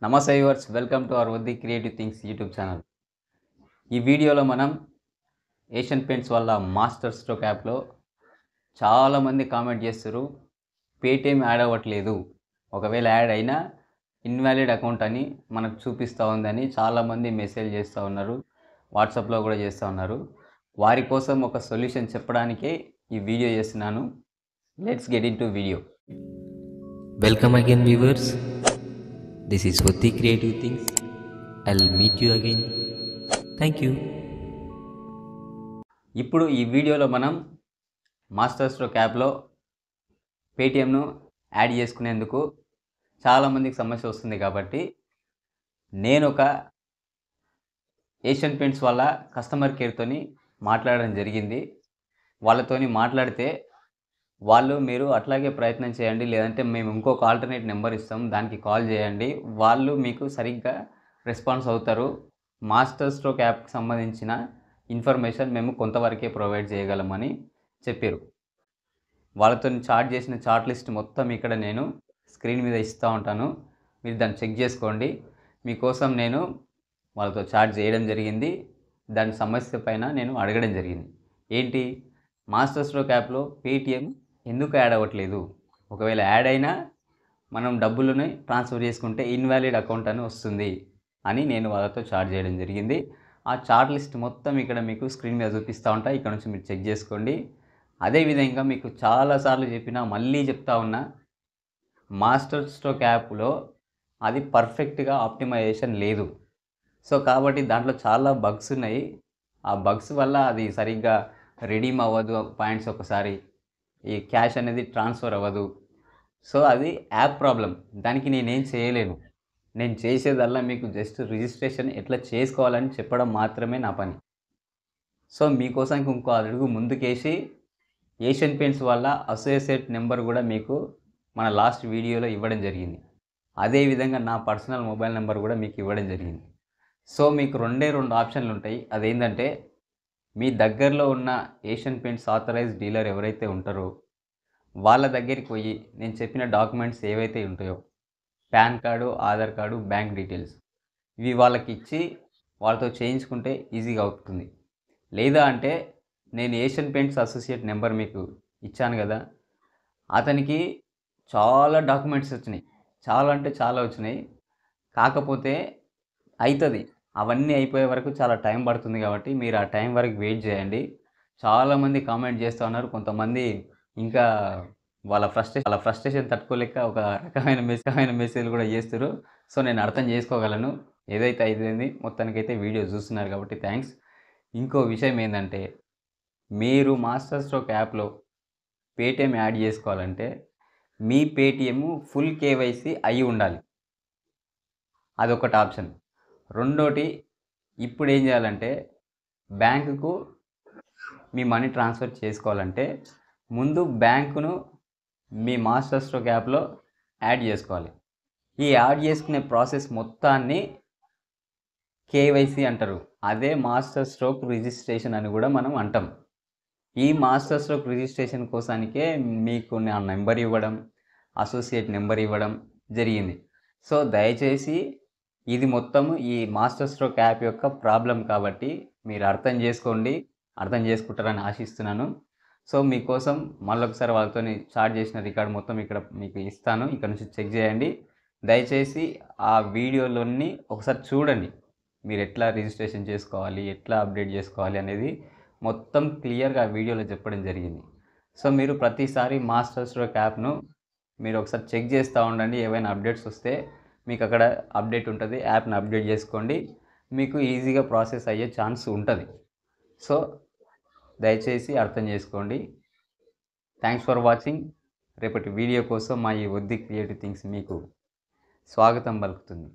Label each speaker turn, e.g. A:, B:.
A: నమస్తే viewers, welcome to our వద్ది creative things YouTube channel. ఈ వీడియోలో మనం ఏషియన్ పెయింట్స్ వల్ల మాస్టర్ స్ట్రోక్ యాప్లో చాలామంది కామెంట్ చేస్తారు, పేటీఎం యాడ్ అవ్వట్లేదు, ఒకవేళ యాడ్ అయినా ఇన్వాలిడ్ అకౌంట్ అని మనకు చూపిస్తూ ఉందని చాలామంది మెసేజ్ చేస్తూ ఉన్నారు, వాట్సాప్లో కూడా చేస్తూ ఉన్నారు. వారి కోసం ఒక సొల్యూషన్ చెప్పడానికే ఈ వీడియో చేస్తున్నాను. Let's get in to video.
B: Welcome again viewers, this is vadhicreativethings. I'll meet you again. Thank you.
A: ఇప్పుడు ఈ వీడియోలో మనం మాస్టర్ స్ట్రోక్ యాప్లో పేటీఎంను యాడ్ చేసుకునేందుకు చాలామందికి సమస్య వస్తుంది కాబట్టి నేను ఒక ఏషియన్ పెయింట్స్ వాళ్ళ కస్టమర్ కేర్తోని మాట్లాడడం జరిగింది. వాళ్ళతోని మాట్లాడితే వాళ్ళు మీరు అట్లాగే ప్రయత్నం చేయండి, లేదంటే మేము ఇంకొక ఆల్టర్నేట్ నెంబర్ ఇస్తాం, దానికి కాల్ చేయండి, వాళ్ళు మీకు సరిగ్గా రెస్పాన్స్ అవుతారు. మాస్టర్ స్ట్రోక్ యాప్కి సంబంధించిన ఇన్ఫర్మేషన్ మేము కొంతవరకే ప్రొవైడ్ చేయగలమని చెప్పారు. వాళ్ళతో చాట్ చేసిన చాట్ లిస్ట్ మొత్తం ఇక్కడ నేను స్క్రీన్ మీద ఇస్తూ ఉంటాను, మీరు దాన్ని చెక్ చేసుకోండి. మీకోసం నేను వాళ్ళతో చాట్ చేయడం జరిగింది, దాని సమస్య పైన నేను అడగడం జరిగింది. ఏంటి, మాస్టర్ స్ట్రోక్ యాప్లో పేటీఎం ఎందుకు యాడ్ అవ్వట్లేదు, ఒకవేళ యాడ్ అయినా మనం డబ్బులని ట్రాన్స్ఫర్ చేసుకుంటే ఇన్వాలిడ్ అకౌంట్ అని వస్తుంది అని నేను వాళ్ళతో చాట్ చేయడం జరిగింది. ఆ చాట్ లిస్ట్ మొత్తం ఇక్కడ మీకు స్క్రీన్ మీద చూపిస్తూ ఉంటా, ఇక్కడ నుంచి మీరు చెక్ చేసుకోండి. అదేవిధంగా మీకు చాలాసార్లు చెప్పినా మళ్ళీ చెప్తా ఉన్నా, మాస్టర్ స్ట్రోక్ యాప్లో అది పర్ఫెక్ట్గా ఆప్టిమైజేషన్ లేదు. సో కాబట్టి దాంట్లో చాలా బగ్స్ ఉన్నాయి. ఆ బగ్స్ వల్ల అది సరిగ్గా రెడీమ్ అవ్వదు, పాయింట్స్ ఒకసారి ఈ క్యాష్ అనేది ట్రాన్స్ఫర్ అవ్వదు. సో అది యాప్ ప్రాబ్లం, దానికి నేనేం చేయలేను. నేను చేసేదల్లా మీకు జస్ట్ రిజిస్ట్రేషన్ ఎట్లా చేసుకోవాలని చెప్పడం మాత్రమే నా పని. సో మీకోసం ఇంకో అడుగు ముందుకేసి ఏషియన్ పెయింట్స్ వాళ్ళ అసోసియేట్ నెంబర్ కూడా మీకు మన లాస్ట్ వీడియోలో ఇవ్వడం జరిగింది. అదేవిధంగా నా పర్సనల్ మొబైల్ నెంబర్ కూడా మీకు ఇవ్వడం జరిగింది. సో మీకు రెండు ఆప్షన్లు ఉంటాయి. అదేంటంటే, మీ దగ్గరలో ఉన్న ఏషియన్ పెయింట్స్ ఆథరైజ్డ్ డీలర్ ఎవరైతే ఉంటారో వాళ్ళ దగ్గరికి పోయి నేను చెప్పిన డాక్యుమెంట్స్ ఏవైతే ఉంటాయో, pan card, Aadhaar card, bank details, ఇవి వాళ్ళకి ఇచ్చి వాళ్ళతో చేయించుకుంటే ఈజీగా అవుతుంది. లేదా అంటే నేను ఏషియన్ పెయింట్స్ అసోసియేట్ నెంబర్ మీకు ఇచ్చాను కదా, అతనికి చాలా డాక్యుమెంట్స్ వచ్చినాయి, చాలా అంటే చాలా వచ్చినాయి. కాకపోతే అవుతుంది, అవన్నీ అయిపోయే వరకు చాలా టైం పడుతుంది. కాబట్టి మీరు ఆ టైం వరకు వెయిట్ చేయండి. చాలామంది కామెంట్ చేస్తూ ఉన్నారు, కొంతమంది ఇంకా వాళ్ళ ఫ్రస్ట్రేషన్ తట్టుకోలేక ఒక రకమైన మెసేజ్లు కూడా చేస్తారు. సో నేను అర్థం చేసుకోగలను, ఏదైతే అయిపోయింది మొత్తానికైతే వీడియో చూస్తున్నారు కాబట్టి థ్యాంక్స్. ఇంకో విషయం ఏంటంటే, మీరు మాస్టర్ స్ట్రోక్ యాప్లో పేటీఎం యాడ్ చేసుకోవాలంటే మీ పేటీఎం ఫుల్ కేవైసీ అయి ఉండాలి, అదొకటి ఆప్షన్. రెండోటి, ఇప్పుడు ఏం చేయాలంటే, బ్యాంకుకు మీ మనీ ట్రాన్స్ఫర్ చేసుకోవాలంటే ముందు బ్యాంకును మీ మాస్టర్ స్ట్రోక్ యాప్లో యాడ్ చేసుకోవాలి. ఈ యాడ్ చేసుకునే ప్రాసెస్ మొత్తాన్ని కేవైసీ అంటారు. అదే మాస్టర్ స్ట్రోక్ రిజిస్ట్రేషన్ అని కూడా మనం అంటాం. ఈ మాస్టర్ స్ట్రోక్ రిజిస్ట్రేషన్ కోసానికే మీకు నా నెంబర్ ఇవ్వడం, అసోసియేట్ నెంబర్ ఇవ్వడం జరిగింది. సో దయచేసి ఇది మొత్తము ఈ మాస్టర్ స్ట్రోక్ యాప్ యొక్క ప్రాబ్లం కాబట్టి మీరు అర్థం చేసుకోండి, అర్థం చేసుకుంటారని ఆశిస్తున్నాను. సో మీకోసం మళ్ళొకసారి వాళ్ళతో చాట్ చేసిన రికార్డ్ మొత్తం ఇక్కడ మీకు ఇస్తాను, ఇక్కడ నుంచి చెక్ చేయండి. దయచేసి ఆ వీడియోలోని ఒకసారి చూడండి, మీరు ఎట్లా రిజిస్ట్రేషన్ చేసుకోవాలి, ఎట్లా అప్డేట్ చేసుకోవాలి అనేది మొత్తం క్లియర్గా ఆ వీడియోలో చెప్పడం జరిగింది. సో మీరు ప్రతిసారి మాస్టర్ స్ట్రోక్ యాప్ను మీరు ఒకసారి చెక్ చేస్తూ ఉండండి. ఏవైనా అప్డేట్స్ వస్తే మీకు అక్కడ అప్డేట్ ఉంటుంది, యాప్ని అప్డేట్ చేసుకోండి, మీకు ఈజీగా ప్రాసెస్ అయ్యే ఛాన్స్ ఉంటుంది. సో దయచేసి అర్థం చేసుకోండి. Thanks for watching. రేపటి వీడియో కోసం మా ఈ వద్ది క్రియేటివ్ థింగ్స్ మీకు స్వాగతం పలుకుతుంది.